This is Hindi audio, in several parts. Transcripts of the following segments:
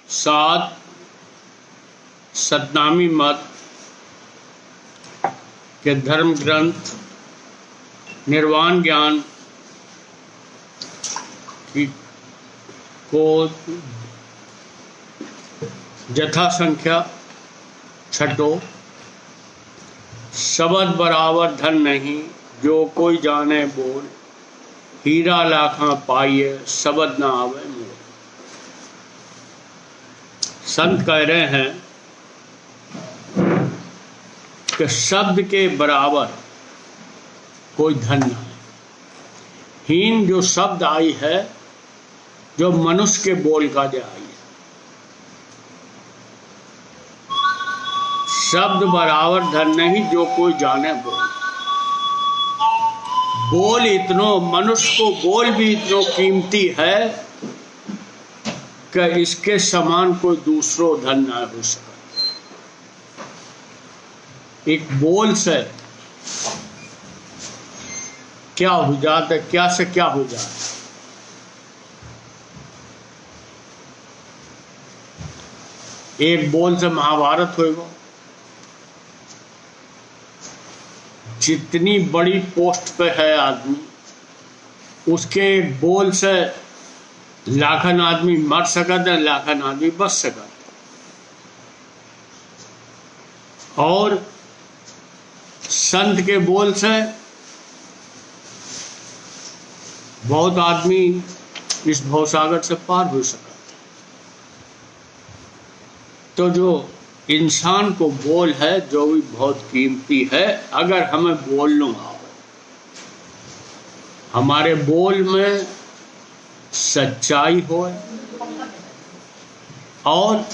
सात सतनामी मत के धर्म ग्रंथ निर्वाण ज्ञान को यथा संख्या छठो। शब्द बराबर धन नहीं, जो कोई जाने बोल, हीरा लाखा पाइए शब्द ना आवे मोल। संत कह रहे हैं कि शब्द के बराबर कोई धन ना है। हीन जो शब्द आई है, जो मनुष्य के बोल का जो आई है, शब्द बराबर धन नहीं, जो कोई जाने बोल। बोल इतनो, मनुष्य को बोल भी इतनो कीमती है कि इसके समान कोई दूसरो धन ना हो सका। एक बोल से क्या हो जाता है, क्या से क्या हो जाता है। एक बोल से महाभारत होएगा। जितनी बड़ी पोस्ट पे है आदमी, उसके एक बोल से लाखन आदमी मर सकता है, लाखन आदमी बच सकता है। और संत के बोल से बहुत आदमी इस भवसागर से पार हो सकता है। तो जो इंसान को बोल है, जो भी बहुत कीमती है, अगर हमें बोलना आवे, हमारे बोल में सच्चाई हो और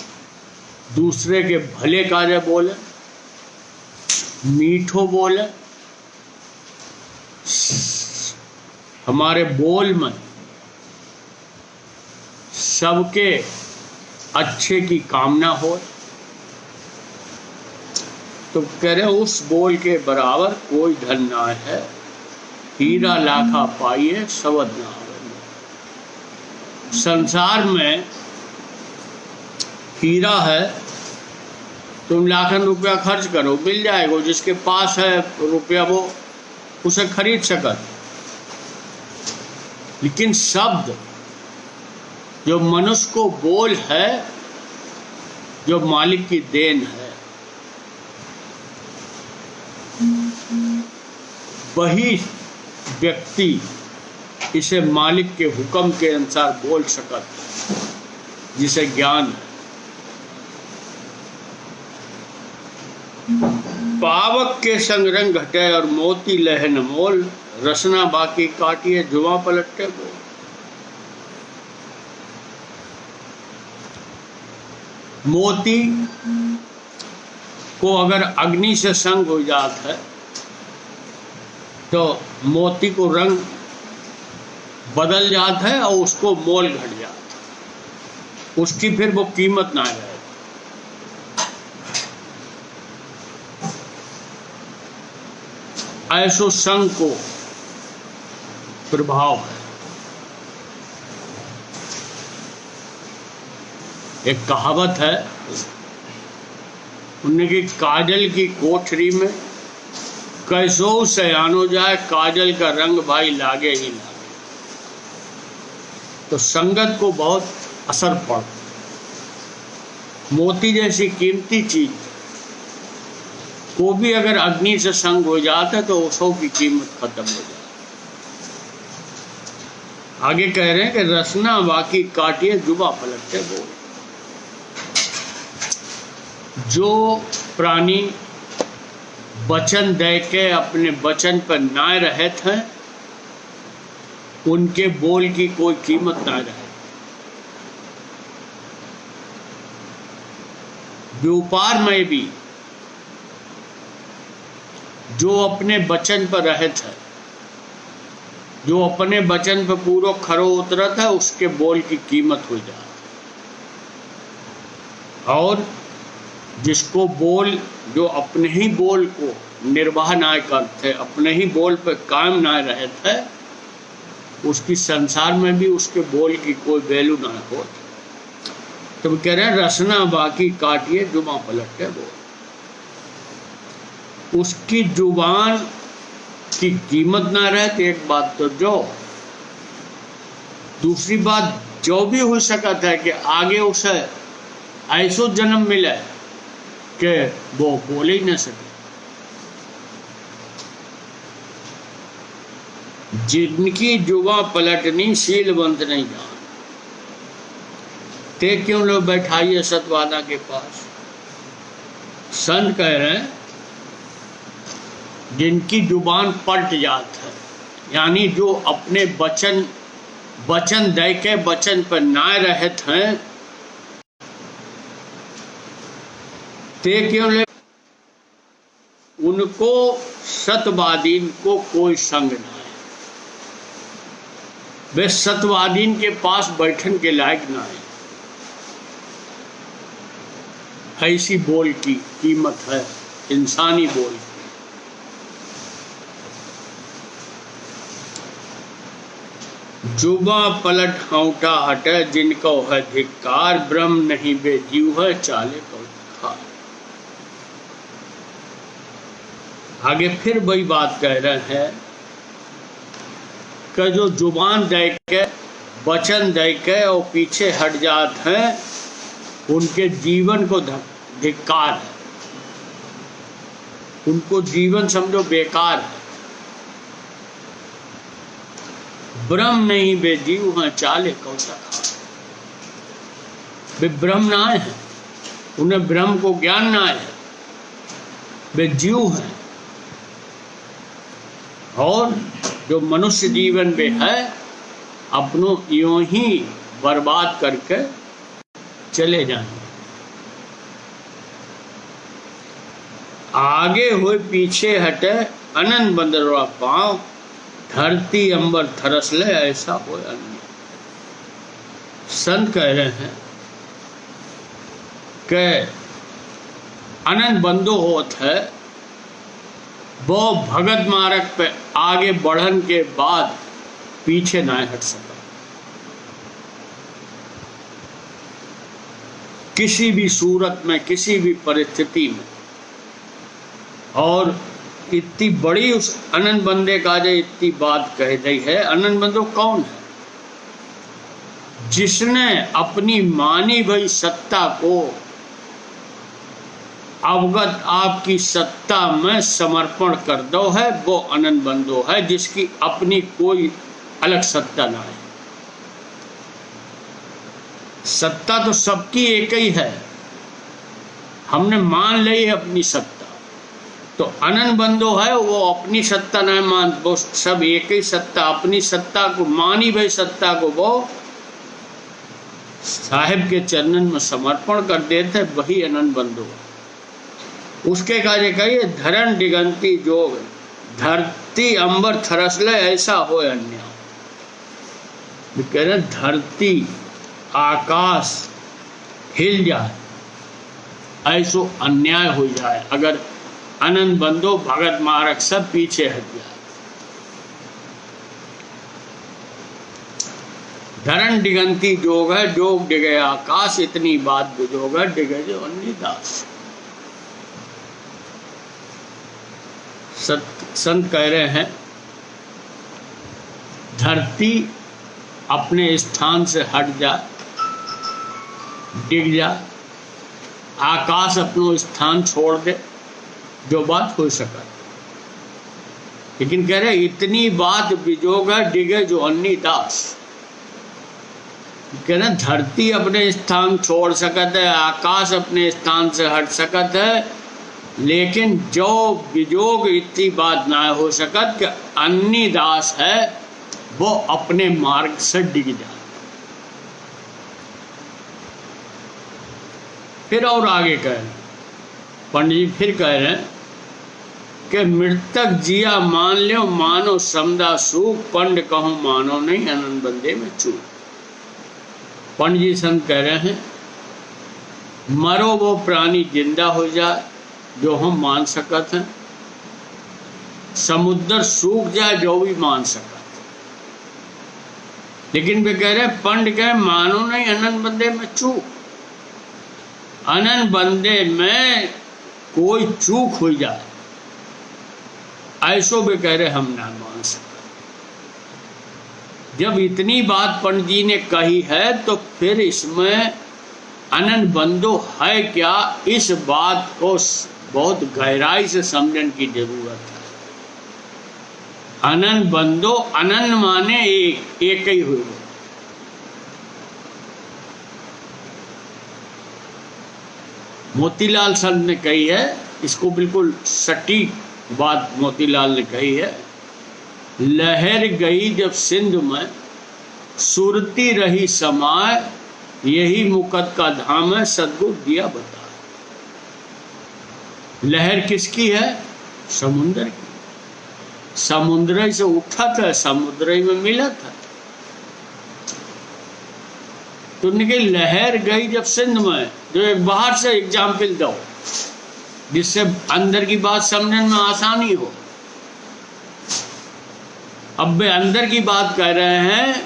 दूसरे के भले कार्य बोले, मीठो बोले, हमारे बोल में सबके अच्छे की कामना हो, तो कह रहे उस बोल के बराबर कोई धन ना है। हीरा लाखा पाइए शब्द ना आवे। संसार में हीरा है, तुम लाखन रुपया खर्च करो, मिल जाएगा। जिसके पास है रुपया वो उसे खरीद सकता। लेकिन शब्द जो मनुष्य को बोल है, जो मालिक की देन है, वही व्यक्ति इसे मालिक के हुक्म के अनुसार बोल सकता, जिसे ज्ञान है। पावक के संग रंग घटे और मोती लहन मोल, रसना बाकी काटिए जुआ पलटे बोल। मोती को अगर अग्नि से संग हो जाता है, तो मोती को रंग बदल जाता है और उसको मोल घट जाता है, उसकी फिर वो कीमत ना रहे। ऐसो संग को प्रभाव है। एक कहावत है, उन्हें कि काजल की कोठरी में कैसो सयानो जाए, काजल का रंग भाई लागे ही लागे। तो संगत को बहुत असर पड़ता। मोती जैसी कीमती चीज को भी अगर अग्नि से संग हो जाता है, तो उसों की कीमत खत्म हो जाती। आगे कह रहे हैं कि रसना बाकी काटिए जुबा पलटते बोल। जो प्राणी वचन दे के अपने वचन पर ना रहे थे, उनके बोल की कोई कीमत ना रहे। व्यापार में भी जो अपने वचन पर रहे थे, जो अपने वचन पर पूरा खरो उतरा था, उसके बोल की कीमत हो जाती। और जिसको बोल, जो अपने ही बोल को निर्वाह ना करते, अपने ही बोल पर कायम ना रहे थे, उसकी संसार में भी उसके बोल की कोई वैल्यू ना हो। तो वो कह रहे हैं रसना बाकी काटिए जुबां पलटे वो। उसकी जुबान की कीमत ना रहे तो एक बात तो जो, दूसरी बात जो भी हो सकता है कि आगे उसे ऐसो जन्म मिले कि वो बोल ही न सके। जिनकी जुबां पलटनी शीलवंत नहीं जान, ते क्यों लोग बैठाइए सतवादा के पास। संत कह रहे हैं जिनकी जुबान पलट जात है, यानी जो अपने वचन दे के वचन पर ना रहत हैं, ते क्यों ले उनको सतवादीन को कोई संग ना है। वे सतवादीन के पास बैठन के लायक ना है। ऐसी बोल की कीमत है, इंसानी बोल की। जुबा पलट हौटा हटे जिनको है धिक्कार, ब्रह्म नहीं बे जीव है चाले को खार। आगे फिर वही बात कह रहे हैं कि जो जुबान दे के वचन दे के और पीछे हट जाते हैं, उनके जीवन को धिक्कार है, उनको जीवन समझो बेकार है। ब्रह्म नहीं बे जीव हैं चाले कौसा खार। वे ब्रह्म ना है, उन्हें ब्रह्म को ज्ञान ना है, वे जीव हैं। और जो मनुष्य जीवन में है अपनों यूं ही बर्बाद करके चले जाएंगे। आगे हुए पीछे हटे अनंत बंदरवा पांव, धरती अंबर थरस ले ऐसा हो अन्य। संत कह रहे हैं कि अनंत बंदो होत है वो भगत मार्ग पे आगे बढ़न के बाद पीछे ना हट सका। किसी भी सूरत में, किसी भी परिस्थिति में। और इतनी बड़ी उस अनंत बंदे का जो इतनी बात कह रही है, अनंत बंदो कौन है? जिसने अपनी मानी भई सत्ता को अवगत आपकी सत्ता में समर्पण कर दो है, वो अनंत बंदो है, जिसकी अपनी कोई अलग सत्ता ना है। सत्ता तो सबकी एक ही है, हमने मान ली है अपनी सत्ता। तो अनंत बंदो है वो अपनी सत्ता नहीं मान, वो सब एक ही सत्ता, अपनी सत्ता को मानी भाई सत्ता को वो साहिब के चरणन में समर्पण कर देते, वही अनंत बंदो। उसके कार्य कहिए धरण दिगंती जोग, धरती अंबर थरसले ऐसा हो अन्य। कह रहे धरती आकाश हिल जाए, ऐसो अन्याय हो जाए अगर अनंत बंदो भगत मार्ग सब पीछे हट जाए। धरण दिगंती जोग है, जोग डिगे आकाश, इतनी बात बुझोग है डिगे जो अन्य दास। संत कह रहे हैं धरती अपने स्थान से हट जाए, डिग जाए, आकाश अपना स्थान छोड़ दे, जो बात हो सका। लेकिन कह रहे इतनी बात बिजोग है डिगे जो अन्नी दास। कह रहे धरती अपने स्थान छोड़ सकत है, आकाश अपने स्थान से हट सकत है, लेकिन जो बिजोग इतनी बात ना हो सकत कि अन्नी दास है वो अपने मार्ग से डिग जाए। फिर और आगे कह रहे पंडित जी फिर कह रहे हैं कि मृतक जिया मान लो मानो समदा सूख, पंड कहूं मानो नहीं अनंत बंदे में चूक। पंडित जी संत कह रहे हैं मरो वो प्राणी जिंदा हो जाए जो हम मान सकत हैं, समुद्र सूख जाए जो भी मान सकत। लेकिन वे कह रहे पंड कहे मानो नहीं अनंत बंदे में चूक। अनन बंदे में कोई चूक हो जाए, ऐसो भी कह रहे हम ना मान सकते। जब इतनी बात पंडित जी ने कही है तो फिर इसमें अनन बंदो है क्या, इस बात को बहुत गहराई से समझने की जरूरत है। अनन बंदो, अनन माने एक ही हुए। मोतीलाल संत ने कही है, इसको बिल्कुल सटीक बात मोतीलाल ने कही है। लहर गई जब सिंध में, सुरती रही समाय, यही मुकत का धाम है, सदगुरु दिया बता। लहर किसकी है? समुद्र की। समुद्र से उठा था, समुद्र में मिला था। तो उनकी लहर गई जब सिंध में, जो एक बाहर से एग्जाम्पल दो जिससे अंदर की बात समझने में आसानी हो। अब वे अंदर की बात कह रहे हैं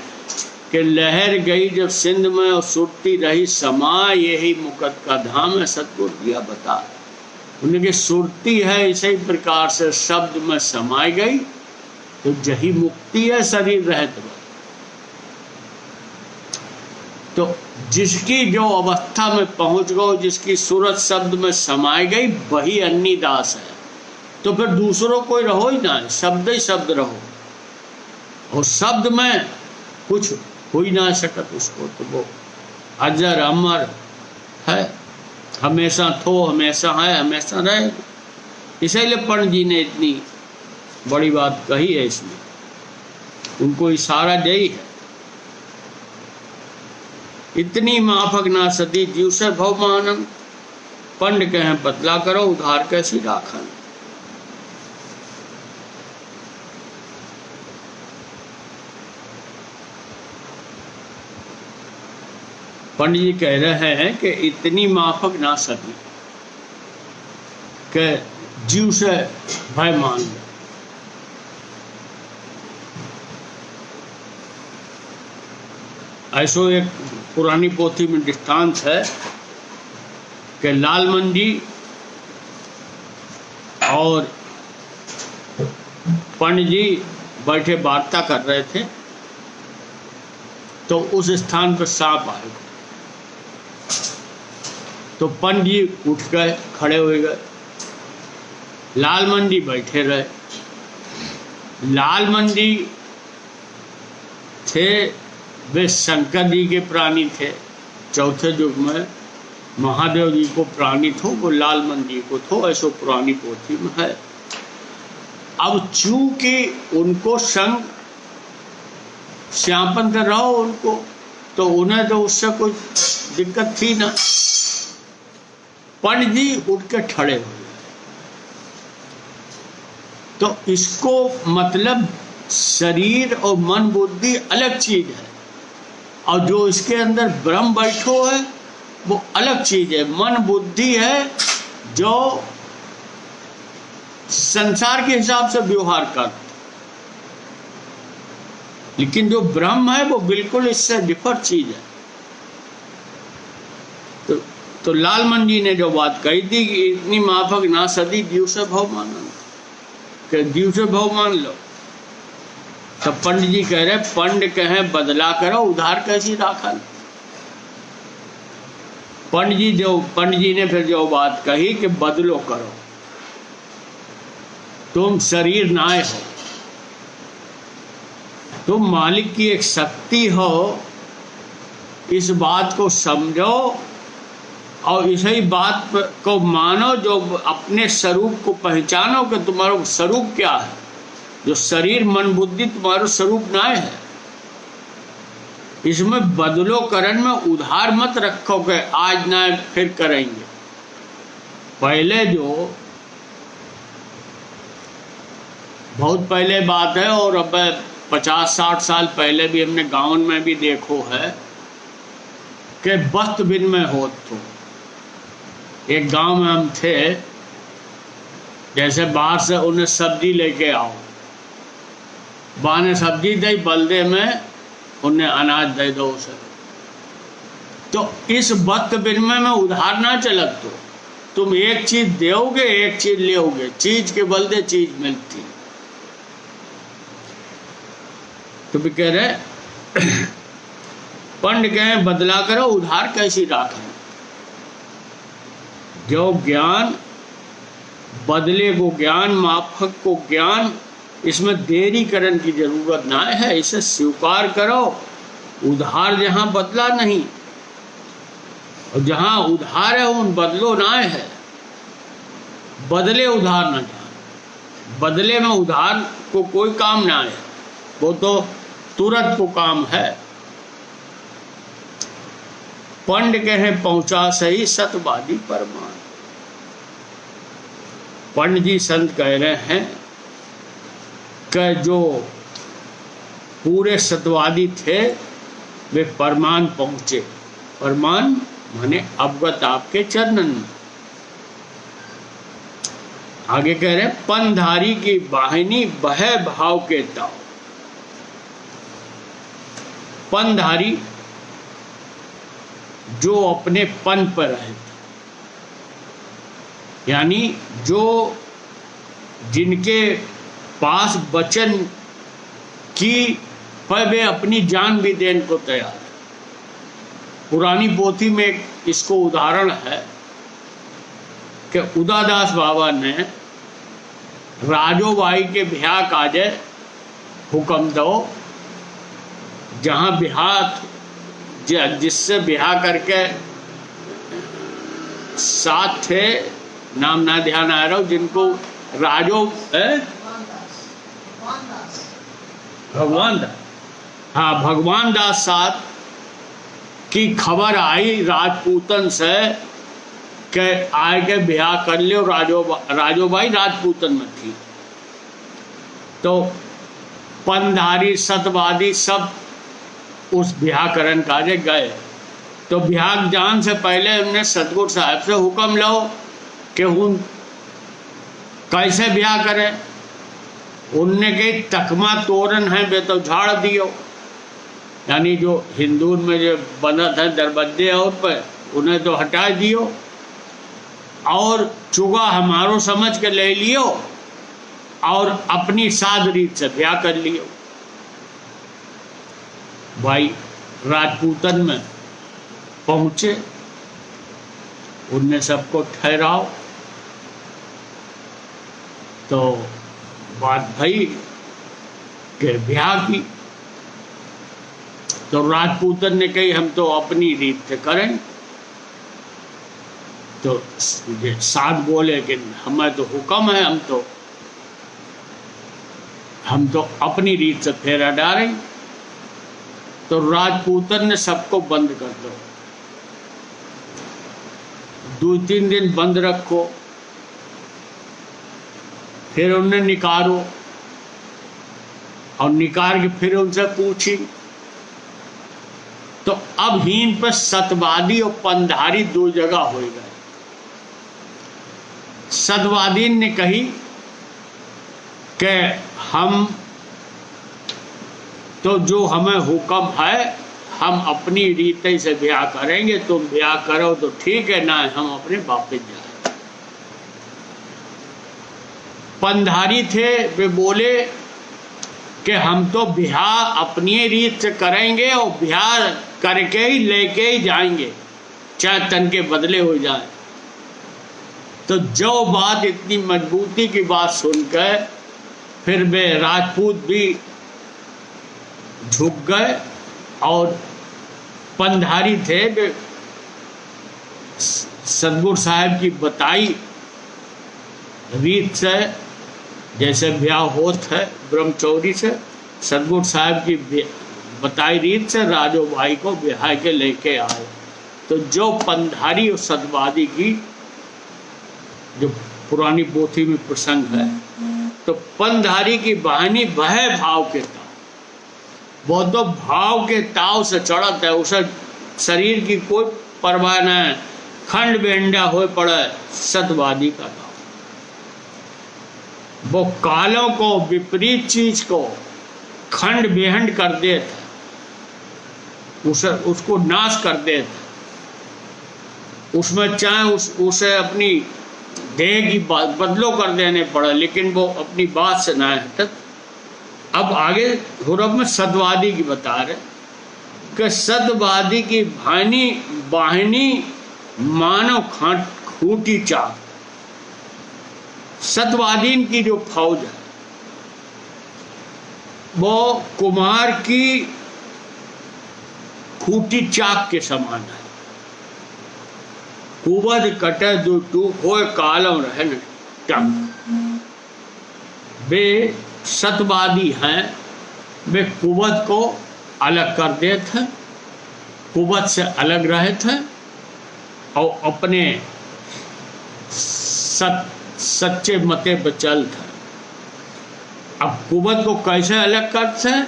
कि लहर गई जब सिंध में और सुरती रही समा, यही मुकत का धाम है, सतगुरु दिया बता। उनकी सुरती है, इसी प्रकार से शब्द में समाई गई तो यही मुक्ति है शरीर रहत में। तो जिसकी जो अवस्था में पहुंच गो, जिसकी सूरत शब्द में समाई गई, वही अन्नीदास है। तो फिर दूसरों कोई रहो ही ना, शब्द ही शब्द रहो, और शब्द में कुछ हो ही ना सकत उसको, तो वो अजर अमर है, हमेशा थो, हमेशा है, हमेशा रहे। इसीलिए पंडित जी ने इतनी बड़ी बात कही है इसमें, उनको इशारा यही है। इतनी माफक ना सदी जीव से भव मानन, पंड कहे बदला करो उधार कैसी राखन। पंडित जी कह रहे हैं कि इतनी माफक ना सदी के जीव से भय मान लो। ऐसो एक पुरानी पोथी में दृष्टांत है कि लालमन जी और पंडित जी बैठे वार्ता कर रहे थे, तो उस स्थान पर सांप आए। तो पंडित जी उठ गए, खड़े हो गए, लालमन जी बैठे रहे। लालमन जी थे, वे शंकर जी के प्राणी थे, चौथे युग में महादेव जी को प्राणी थो, वो लालमन जी को थो, ऐसो पुरानी पोथी में है। अब चूंकि उनको संग श्यापन कर रहा हो उनको, तो उन्हें तो उससे कोई दिक्कत थी ना। पंडित जी उठ के खड़े हो गए। तो इसको मतलब शरीर और मन बुद्धि अलग चीज है, और जो इसके अंदर ब्रह्म बैठो है वो अलग चीज है। मन बुद्धि है जो संसार के हिसाब से व्यवहार कर, लेकिन जो ब्रह्म है वो बिल्कुल इससे डिफर चीज है। तो लालमन जी ने जो बात कही थी कि इतनी माफक ना सदी जीव से भव मानन, कि जीव से भव मान लो। तो पंडित जी कह रहे पंड कहे बदला करो उधार कैसी राखन। पंडित जी ने फिर जो बात कही कि बदलो करो, तुम शरीर नाय हो, तुम मालिक की एक शक्ति हो, इस बात को समझो और इसी बात को मानो, जो अपने स्वरूप को पहचानो कि तुम्हारा स्वरूप क्या है। जो शरीर मन बुद्धि तुम्हारा स्वरूप ना है, इसमें बदलो करण में उधार मत रखो कि आज ना फिर करेंगे। पहले जो बहुत पहले बात है, और अब 50-60 साल पहले भी हमने गाँव में भी देखो है कि वस्त्र विनिमय हो। तो एक गांव में हम थे, जैसे बाहर से उन्हें सब्जी लेके आओ, बाने सब्जी दे, बल्दे में उन्हें अनाज दे दो उसे। तो इस वक्त विनिमय में उधार ना चलत। तो तुम एक चीज दोगे, एक चीज लोगे, चीज के बदले चीज मिलती। तो भी कह रहे पंड कहें बदला करो, उधार कैसी राखें। जो ज्ञान, बदले को ज्ञान, माफक को ज्ञान, इसमें देरी करने की जरूरत ना है। इसे स्वीकार करो। उधार जहां बदला नहीं, और जहां उधार है उन बदलो ना है। बदले उधार ना जाए। बदले में उधार को कोई काम ना है, वो तो तुरंत को काम है। पंड कहे पहुंचा सही सतवादी परमान। पंड जी संत कह रहे हैं कि जो पूरे सतवादी थे वे परमान पहुंचे। परमान माने अवगत आपके चरणन में। आगे कह रहे पनधारी की वाहिनी बह भाव के ताव। पनधारी जो अपने पन पर रहते, यानी जो जिनके पास वचन की पर वे अपनी जान भी देने को तैयार है। पुरानी पोथी में इसको उदाहरण है कि उदादास बाबा ने राजोबाई के ब्याह काजे हुक्म दो, जहां ब्याह जिससे ब्याह करके साथ थे, नाम ना ध्यान आ रहा हूं, जिनको राजो भगवान दास, हाँ भगवान दास साथ की खबर आई राजपूतन से के आए के ब्याह कर लियो। राजोबाई राजपूतन में थी। तो पनधारी सतवादी सब उस ब्याह करण काजे गए। तो ब्याह जान से पहले उन्होंने सतगुरु साहब से हुक्म लो कि उन कैसे ब्याह करें। उनने कही तकमा तोरण है वे तो झाड़ दियो, यानी जो हिंदू में जो बना था दरबद्दे और पर उन्हें तो हटा दियो, और चुगा हमारो समझ के ले लियो और अपनी साध रीत से ब्याह कर लियो। भाई राजपूतन में पहुंचे, उनने सबको ठहराओ। तो बात भई के ब्याह की। तो राजपूतन ने कही हम तो अपनी रीत से करें। तो साथ बोले कि हमें तो हुक्म है, हम तो अपनी रीत से फेरा डालें। तो राजपूतन ने सबको बंद कर दो, 2-3 दिन बंद रखो, फिर उन्हें निकारो, और निकाल के फिर उनसे पूछी। तो अब हीन पर सतवादी और पंधारी 2 जगह हो गए। सतवादी ने कही कि हम तो जो हमें हुक्म है हम अपनी रीत से ब्याह करेंगे, तुम ब्याह करो तो ठीक है, ना हम अपने वापस जाए। पंधारी थे वे बोले कि हम तो ब्याह अपनी रीत से करेंगे और ब्याह करके ही लेके ही जाएंगे, चाहे तन के बदले हो जाए। तो जो बात इतनी मजबूती की बात सुनकर फिर वे राजपूत भी झुक गए, और पंधारी थे वे सतगुरु साहब की बताई रीत से, जैसे ब्याह होत है ब्रह्मचौरी से, सतगुरु साहब की बताई रीत से राजोबाई को ब्याह के लेके आए। तो जो पंधारी और सतवादी की जो पुरानी पोथी में प्रसंग है, तो पंधारी की वाहिनी वह भाव के ताव, वो तो भाव के ताव से चढ़त है, उसे शरीर की कोई परवाह न है, खंड बेंडा हो पड़े सतवादी का ताव। वो कालों को विपरीत चीज को खंड बेहंड कर देता, उसको नाश कर देता। उसमें चाहे उसे अपनी देह की बदलो कर देने पड़े, लेकिन वो अपनी बात से ना हटत। अब आगे हुरब में सदवादी की बता रहे कि सदवादी की बाहिनी मानव खूंटी चाक। सतवादीन की जो फौज है वो कुमार की खूंटी चाक के समान है। कुबद कटे दो टूक होए कालम रहन टंग। वे सतवादी हैं, वे कुबद को अलग कर देते हैं, कुबद से अलग रहे थे और अपने सच्चे मते पर चल था। अब कुबद को कैसे अलग करते हैं,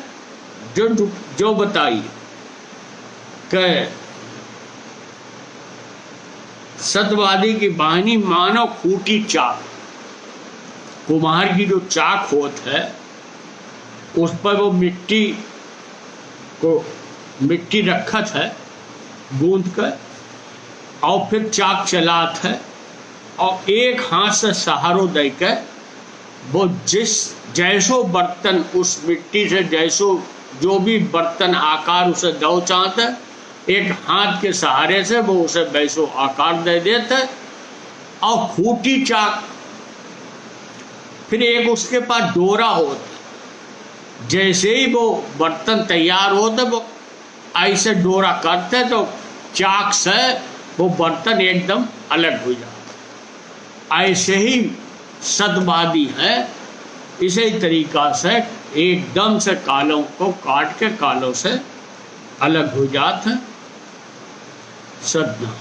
जो बताइए कि सतवादी की बाहिनी मानव खूंटी चाक। कुम्हार की जो चाक होत है उस पर वो मिट्टी रखत है गूंद कर, और फिर चाक चलात है और एक हाथ से सहारो देकर वो जैसो बर्तन उस मिट्टी से जैसो जो भी बर्तन आकार उसे दो चाहते, एक हाथ के सहारे से वो उसे वैसो आकार दे देते। और खूंटी चाक, फिर एक उसके पास डोरा होता, जैसे ही वो बर्तन तैयार होते वो ऐसे डोरा करते तो चाक से वो बर्तन एकदम अलग हो जाता। ऐसे ही सतवादी है, इसी तरीका से एकदम से कालों को काट के कालों से अलग हो जाते हैं। सदना।